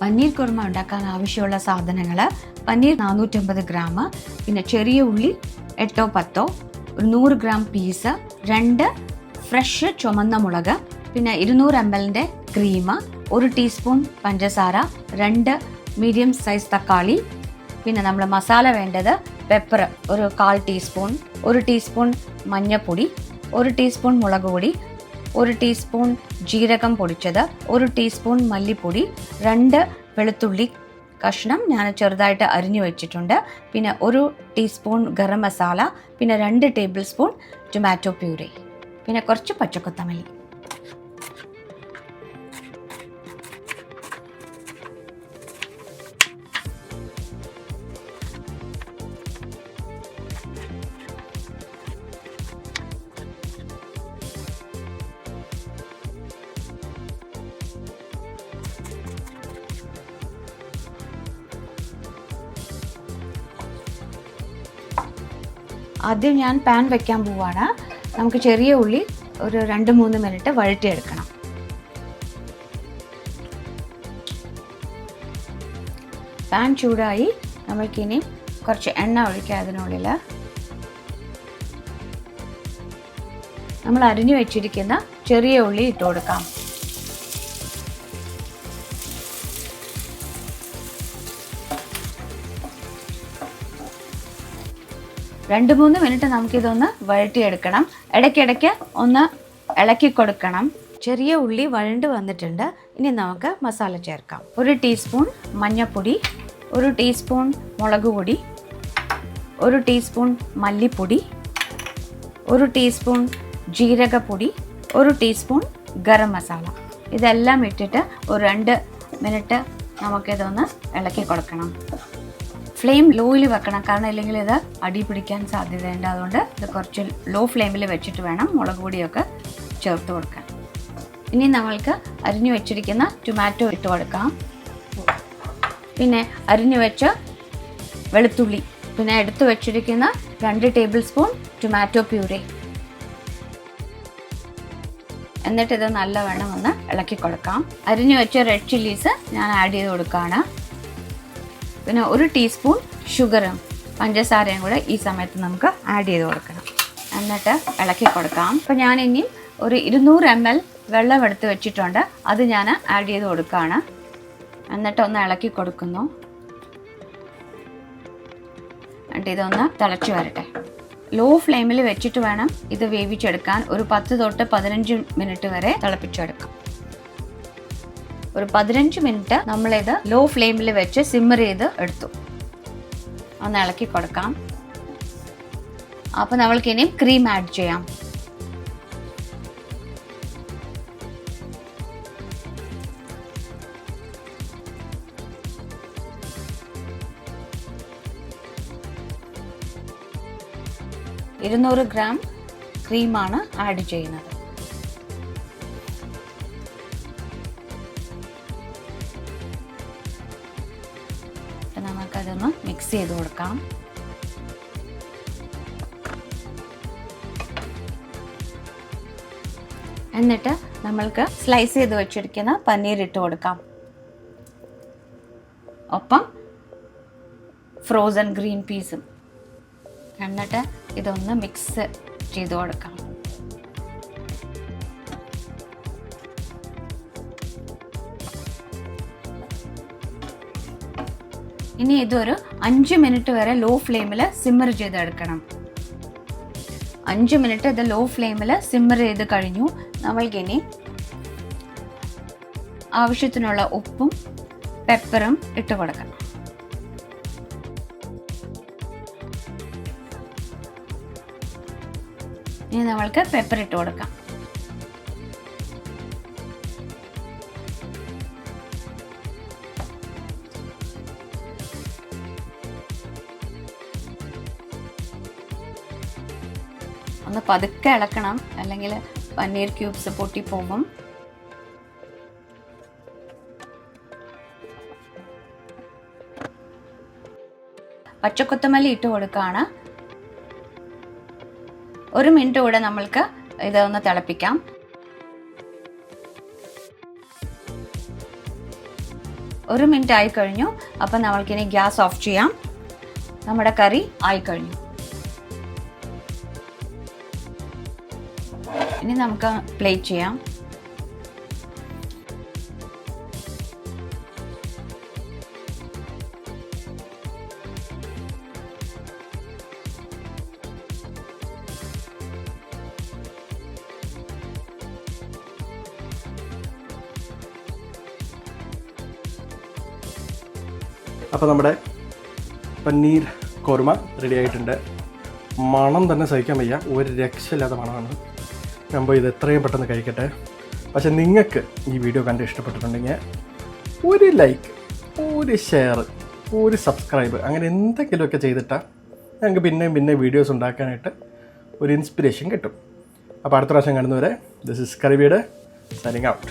പനീർ കുറുമ ഉണ്ടാക്കാൻ ആവശ്യമുള്ള സാധനങ്ങൾ: പനീർ 450 ഗ്രാം, പിന്നെ ചെറിയ ഉള്ളി 8-10, ഒരു 100 ഗ്രാം പീസ്, 2 ഫ്രഷ് ചുമന്ന മുളക്, പിന്നെ 200 ml ക്രീം, 1 ടീസ്പൂൺ പഞ്ചസാര, 2 മീഡിയം സൈസ് തക്കാളി. പിന്നെ നമ്മൾ മസാല വേണ്ടത്: പെപ്പർ ഒരു 1/4 ടീസ്പൂൺ, 1 ടീസ്പൂൺ മഞ്ഞൾപ്പൊടി, 1 ടീസ്പൂൺ മുളക് പൊടി, 1 ടീസ്പൂൺ ജീരകം പൊടിച്ചത്, 1 ടീസ്പൂൺ മല്ലിപ്പൊടി, 2 വെളുത്തുള്ളി കഷ്ണം ഞാൻ ചെറുതായിട്ട് അരിഞ്ഞു വെച്ചിട്ടുണ്ട്, പിന്നെ 1 ടീസ്പൂൺ ഗരം മസാല, പിന്നെ 2 ടേബിൾ സ്പൂൺ ടൊമാറ്റോ പ്യൂരി, പിന്നെ കുറച്ച് പച്ചക്കൊത്തമല്ലി. ആദ്യം ഞാൻ പാൻ വെക്കാൻ പോവാണ്. നമുക്ക് ചെറിയ ഉള്ളി ഒരു 2-3 മിനിറ്റ് വഴറ്റിയെടുക്കണം. പാൻ ചൂടായി. നമ്മൾക്കിനി കുറച്ച് എണ്ണ ഒഴിക്കുക. അതിനുള്ളിൽ നമ്മൾ അരിഞ്ഞു വെച്ചിരിക്കുന്ന ചെറിയ ഉള്ളി ഇട്ട് കൊടുക്കാം. രണ്ട് 3 മിനിറ്റ് നമുക്കിതൊന്ന് വഴറ്റിയെടുക്കണം. ഇടയ്ക്കിടയ്ക്ക് ഒന്ന് ഇളക്കി കൊടുക്കണം. ചെറിയ ഉള്ളി വഴണ്ട് വന്നിട്ടുണ്ട്. ഇനി നമുക്ക് മസാല ചേർക്കാം. 1 ടീസ്പൂൺ മഞ്ഞൾപ്പൊടി, 1 ടീസ്പൂൺ മുളക് പൊടി, 1 ടീസ്പൂൺ മല്ലിപ്പൊടി, 1 ടീസ്പൂൺ ജീരകപ്പൊടി, 1 ടീസ്പൂൺ ഗരം മസാല. ഇതെല്ലാം ഇട്ടിട്ട് ഒരു 2 മിനിറ്റ് നമുക്കിതൊന്ന് ഇളക്കി കൊടുക്കണം. ഫ്ലെയിം ലോയിൽ വെക്കണം, കാരണം ഇല്ലെങ്കിൽ ഇത് അടി പിടിക്കാൻ സാധ്യതയുണ്ട്. അതുകൊണ്ട് ഇത് കുറച്ച് ലോ ഫ്ലെയിമിൽ വെച്ചിട്ട് വേണം മുളക് പൊടിയൊക്കെ ചേർത്ത് കൊടുക്കാൻ. ഇനി നമ്മൾക്ക് അരിഞ്ഞു വെച്ചിരിക്കുന്ന ടൊമാറ്റോ ഇട്ട് കൊടുക്കാം. പിന്നെ അരിഞ്ഞു വെച്ച വെളുത്തുള്ളി, പിന്നെ എടുത്തു വെച്ചിരിക്കുന്ന 2 ടേബിൾ സ്പൂൺ ടൊമാറ്റോ പ്യൂരി. എന്നിട്ട് ഇത് നല്ലവണ്ണം ഒന്ന് ഇളക്കി കൊടുക്കാം. അരിഞ്ഞു വെച്ച റെഡ് ചില്ലീസ് ഞാൻ ആഡ് ചെയ്ത് കൊടുക്കുകയാണ്. പിന്നെ 1 ടീസ്പൂൺ ഷുഗറും പഞ്ചസാരയും കൂടെ ഈ സമയത്ത് നമുക്ക് ആഡ് ചെയ്ത് കൊടുക്കണം. എന്നിട്ട് ഇളക്കി കൊടുക്കാം. അപ്പോൾ ഞാൻ ഇനി ഒരു 200 ml വെള്ളം എടുത്ത് വെച്ചിട്ടുണ്ട്. അത് ഞാൻ ആഡ് ചെയ്ത് കൊടുക്കുകയാണ്. എന്നിട്ട് ഒന്ന് ഇളക്കി കൊടുക്കുന്നു. എന്നിട്ട് ഇതൊന്ന് തിളച്ച് വരട്ടെ. ലോ ഫ്ലെയിമിൽ വെച്ചിട്ട് വേണം ഇത് വേവിച്ചെടുക്കാൻ. ഒരു 10 തൊട്ട് 15 മിനിറ്റ് വരെ തിളപ്പിച്ചെടുക്കാം. ഒരു 15 മിനിറ്റ് നമ്മളിത് ലോ ഫ്ലെയിമിൽ വെച്ച് സിമ്മർ ചെയ്ത് എടുത്തു. ഒന്ന് ഇളക്കി കൊടുക്കാം. അപ്പോൾ നമ്മൾക്കിനി ക്രീം ആഡ് ചെയ്യാം. $200 ഗ്രാം ക്രീമാണ് ആഡ് ചെയ്യുന്നത്. നമുക്കതൊന്ന് മിക്സ് ചെയ്ത് കൊടുക്കാം. എന്നിട്ട് നമ്മൾക്ക് സ്ലൈസ് ചെയ്ത് വെച്ചിരിക്കുന്ന പനീർ ഇട്ട് കൊടുക്കാം. ഒപ്പം ഫ്രോസൺ ഗ്രീൻ പീസും. എന്നിട്ട് ഇതൊന്ന് മിക്സ് ചെയ്ത് കൊടുക്കാം. ഇനി ഇതൊരു 5 മിനിറ്റ് വരെ ലോ ഫ്ലെയിമിൽ സിമ്മർ ചെയ്തെടുക്കണം. 5 മിനിറ്റ് ഇത് ലോ ഫ്ലെയിമിൽ സിമ്മർ ചെയ്ത് കഴിഞ്ഞു. നമ്മൾക്കിനി ആവശ്യത്തിനുള്ള ഉപ്പും പെപ്പറും ഇട്ട് കൊടുക്കണം. ഇനി നമ്മൾക്ക് പെപ്പർ ഇട്ട് കൊടുക്കാം. ഒന്ന് പതുക്കെ ഇളക്കണം, അല്ലെങ്കിൽ പനീർ ക്യൂബ്സ് പൊട്ടിപ്പോകും. പച്ചക്കൊത്തമല്ലി ഇട്ട് കൊടുക്കുകയാണ്. 1 മിനിറ്റ് കൂടെ നമ്മൾക്ക് ഇതൊന്ന് തിളപ്പിക്കാം. 1 മിനിറ്റ് ആയി കഴിഞ്ഞു. അപ്പം നമ്മൾക്കിനി ഗ്യാസ് ഓഫ് ചെയ്യാം. നമ്മുടെ കറി ആയി കഴിഞ്ഞു. ഇനി നമുക്ക് പ്ലേറ്റ് ചെയ്യാം. അപ്പോൾ നമ്മുടെ പനീർ കോർമ റെഡി ആയിട്ടുണ്ട്. മണം തന്നെ സഹിക്കാൻ വയ്യ, ഒരു രക്ഷയില്ലാത്ത മണമാണ്. ഞാൻ പോയി ഇത് എത്രയും പെട്ടെന്ന് കഴിക്കട്ടെ. പക്ഷെ നിങ്ങൾക്ക് ഈ വീഡിയോ കണ്ട് ഇഷ്ടപ്പെട്ടിട്ടുണ്ടെങ്കിൽ ഒരു ലൈക്ക്, ഒരു ഷെയർ, ഒരു സബ്സ്ക്രൈബ്, അങ്ങനെ എന്തെങ്കിലുമൊക്കെ ചെയ്തിട്ടാൽ ഞങ്ങൾക്ക് പിന്നെ വീഡിയോസ് ഉണ്ടാക്കാനായിട്ട് ഒരു ഇൻസ്പിറേഷൻ കിട്ടും. അപ്പോൾ അടുത്ത പ്രാവശ്യം കാണുന്നവരെ, ദിസ് ഇസ് കറിവീട് സൈനിങ് ഔട്ട്.